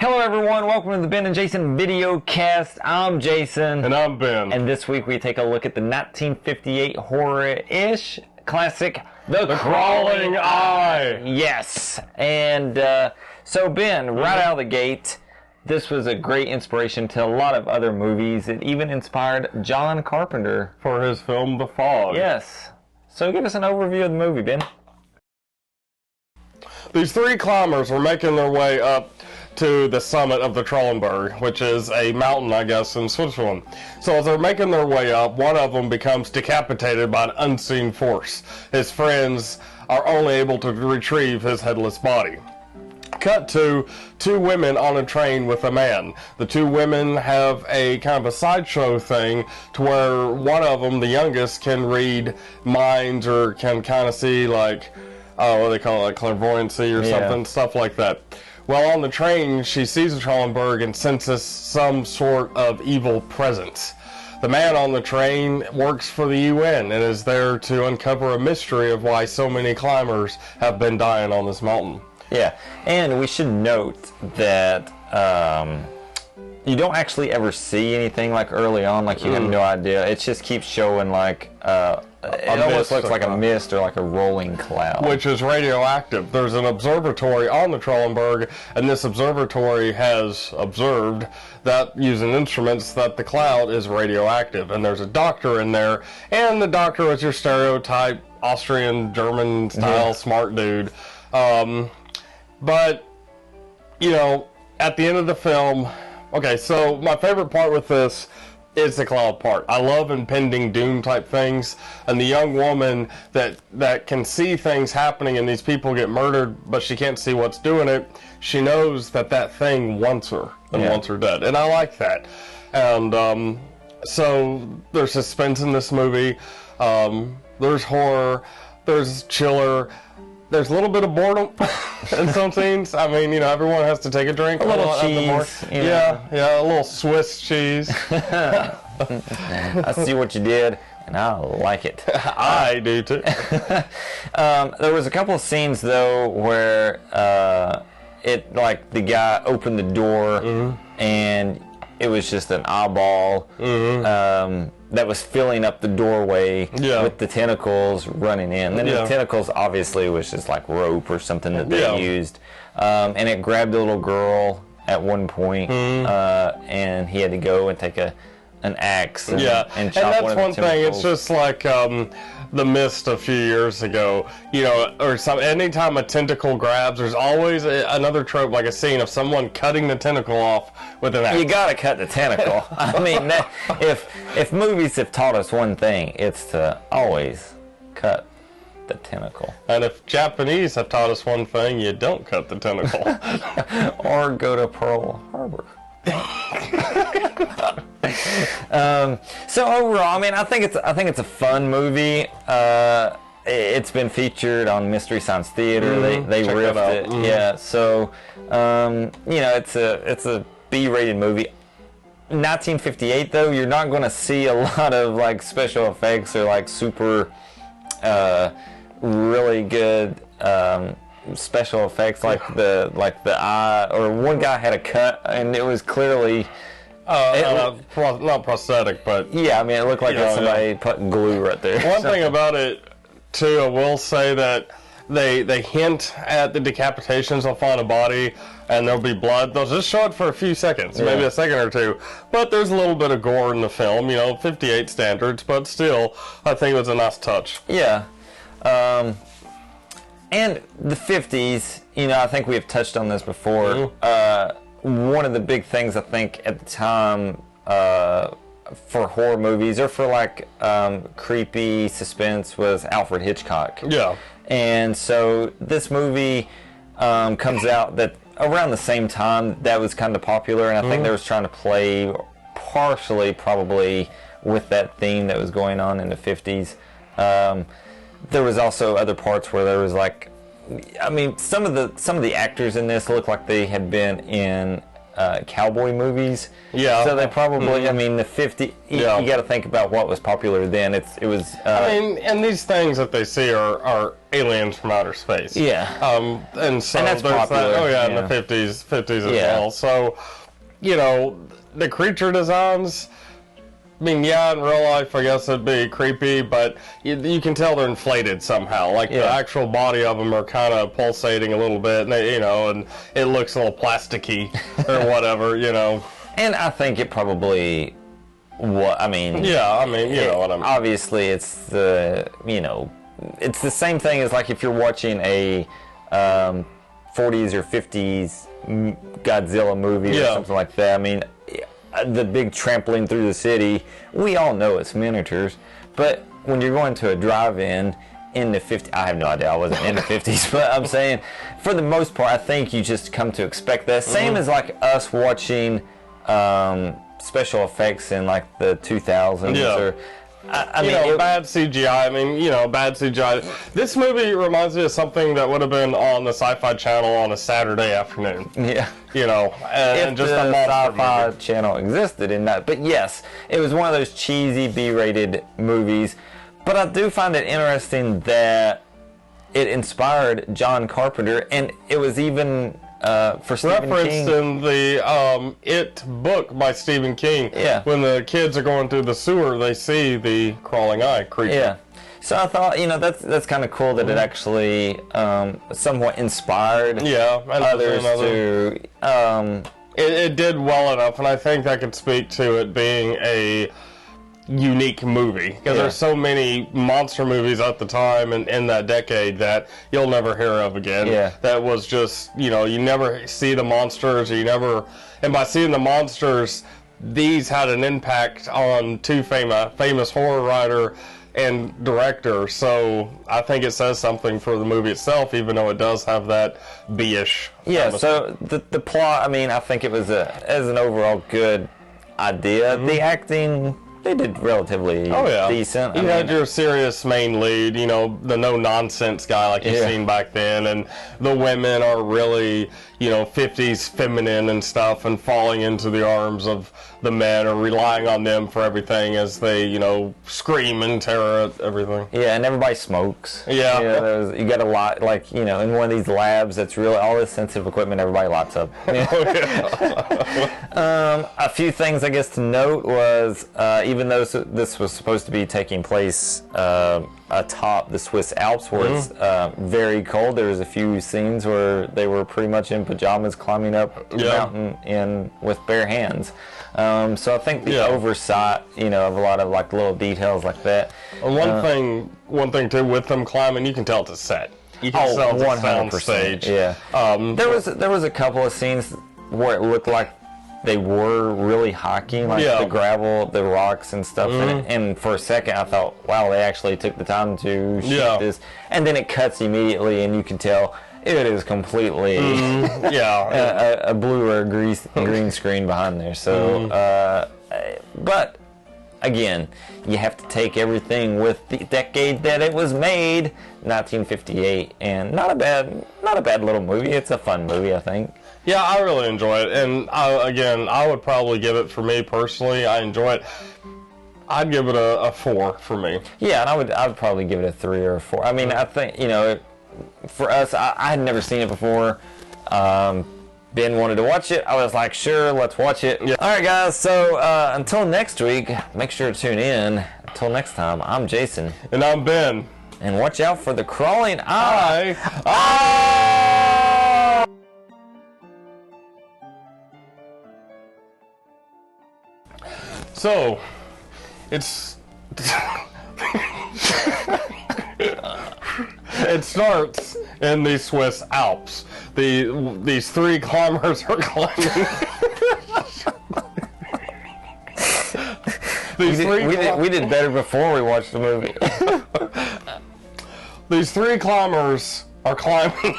Hello everyone, welcome to the Ben and Jason video cast. I'm Jason. And I'm Ben. And this week we take a look at the 1958 horror-ish classic, The Crawling Eye. Yes. And so Ben, right out of the gate, this was a great inspiration to a lot of other movies. It even inspired John Carpenter. For his film, The Fog. Yes. So give us an overview of the movie, Ben. These three climbers were making their way up to the summit of the Trollenberg, which is a mountain, I guess, in Switzerland. So as they're making their way up, one of them becomes decapitated by an unseen force. His friends are only able to retrieve his headless body. Cut to two women on a train with a man. The two women have a kind of a sideshow thing to where one of them, the youngest, can read minds or can kind of see like, what do they call it, like clairvoyancy or something, stuff like that. Well, on the train, she sees the Trollenberg and senses some sort of evil presence. The man on the train works for the UN and is there to uncover a mystery of why so many climbers have been dying on this mountain. Yeah, and we should note that you don't actually ever see anything like early on, like you have no idea. It just keeps showing like it almost looks like a mist or like a rolling cloud. Which is radioactive. There's an observatory on the Trollenberg, and this observatory has observed that, using instruments, that the cloud is radioactive. And there's a doctor in there, and the doctor is your stereotype Austrian, German style smart dude. But, you know, at the end of the film, okay, so my favorite part with this is the cloud part. I love impending doom type things, and the young woman that can see things happening and these people get murdered, but she can't see what's doing it. She knows that that thing wants her and wants her dead, and I like that. And so there's suspense in this movie. There's horror. There's chiller. There's a little bit of boredom in some scenes. I mean, you know, everyone has to take a drink. A little cheese. Yeah, a little Swiss cheese. I see what you did, and I like it. I do too. There was a couple of scenes though where like the guy opened the door and it was just an eyeball that was filling up the doorway with the tentacles running in. Then the tentacles obviously was just like rope or something that they used. And it grabbed a little girl at one point, and he had to go and take an axe and chop one of the tentacles. And that's one thing. It's just like The Mist a few years ago, you know, or anytime a tentacle grabs, there's always another trope, like a scene of someone cutting the tentacle off with an axe. You gotta cut the tentacle. I mean, if movies have taught us one thing, it's to always cut the tentacle. And if Japanese have taught us one thing, you don't cut the tentacle. Or go to Pearl Harbor. So overall, I mean, I think it's a fun movie. It's been featured on Mystery Science Theater. They riffed it. Yeah. So you know, it's a B-rated movie. 1958 though, you're not going to see a lot of like special effects or like super really good special effects like the eye, or one guy had a cut and it was clearly not prosthetic, but yeah, I mean, it looked like somebody put glue right there. One thing about it too, I will say that they hint at the decapitations. They'll find a body and there'll be blood. They'll just show it for a few seconds, maybe a second or two, but there's a little bit of gore in the film, you know, 58 standards, but still I think it was a nice touch. And the 50s, you know, I think we have touched on this before. One of the big things I think at the time for horror movies or for like creepy suspense was Alfred Hitchcock. Yeah. And so this movie comes out that around the same time that was kind of popular, and I think they was trying to play partially probably with that theme that was going on in the 50s. There was also other parts where there was like, I mean, some of the actors in this look like they had been in cowboy movies. Yeah. So they probably, I mean, the 50. You got to think about what was popular then. It was. I mean, and these things that they see are aliens from outer space. Yeah. And so And that's popular. in the 50s as Yeah. well. So, the creature designs. I mean, in real life, I guess it'd be creepy, but you can tell they're inflated somehow. Like the actual body of them are kind of pulsating a little bit, and and it looks a little plasticky or whatever, And I think it probably. I mean. Yeah, I mean, you know what I mean. Obviously, it's the it's the same thing as like if you're watching a 40s or 50s Godzilla movie or something like that. I mean. The big trampling through the city, we all know it's miniatures, but when you're going to a drive-in in the 50s, I have no idea, I wasn't in the 50s, but I'm saying, for the most part, I think you just come to expect that. Same as like us watching special effects in like the 2000s or... I mean, bad CGI. I mean, bad CGI. This movie reminds me of something that would have been on the Sci-Fi Channel on a Saturday afternoon. Yeah. And if just the a Sci-Fi Channel existed in that. But yes, it was one of those cheesy B-rated movies. But I do find it interesting that it inspired John Carpenter, and it was even... for Stephen referenced King. in the It book by Stephen King. Yeah. When the kids are going through the sewer, they see the crawling eye creature. Yeah. So I thought, that's kind of cool that it actually somewhat inspired others to... It did well enough, and I think that could speak to it being a unique movie, because there's so many monster movies at the time and in that decade that you'll never hear of again. That was just, you never see the monsters, and by seeing the monsters, these had an impact on two famous horror writer and director. So I think it says something for the movie itself, even though it does have that B-ish. So the plot, I mean, I think it was as an overall good idea. The acting, they did relatively decent. You had your serious main lead, the no-nonsense guy like you've seen back then, and the women are really, 50s feminine and stuff, and falling into the arms of the men or relying on them for everything as they, scream in terror at everything. Yeah, and everybody smokes. Yeah. You got a lot, like, in one of these labs that's really all this sensitive equipment, everybody lights up. A few things, I guess, to note was, even though this was supposed to be taking place atop the Swiss Alps, where it's very cold, there was a few scenes where they were pretty much in pajamas climbing up the mountain with bare hands. So I think the oversight, of a lot of like little details like that. And one thing too with them climbing, you can tell it's a set. You can tell it's a sound stage. Yeah. There was a couple of scenes where it looked like they were really hiking, like the gravel, the rocks and stuff. And for a second I thought, wow, they actually took the time to shoot this. And then it cuts immediately and you can tell it is completely a blue or green screen behind there. So, but again, you have to take everything with the decade that it was made, 1958, and not a bad little movie. It's a fun movie, I think. Yeah, I really enjoy it, and I would probably give it, for me personally, I enjoy it. I'd give it a 4 for me. Yeah, and I would probably give it a 3 or a 4. I mean, I think for us, I had never seen it before. Ben wanted to watch it. I was like, sure, let's watch it. Yeah. All right, guys. So until next week, make sure to tune in. Until next time, I'm Jason, and I'm Ben, and watch out for the crawling eye. So, it starts in the Swiss Alps. These three climbers are climbing. We did better before we watched the movie. These three climbers are climbing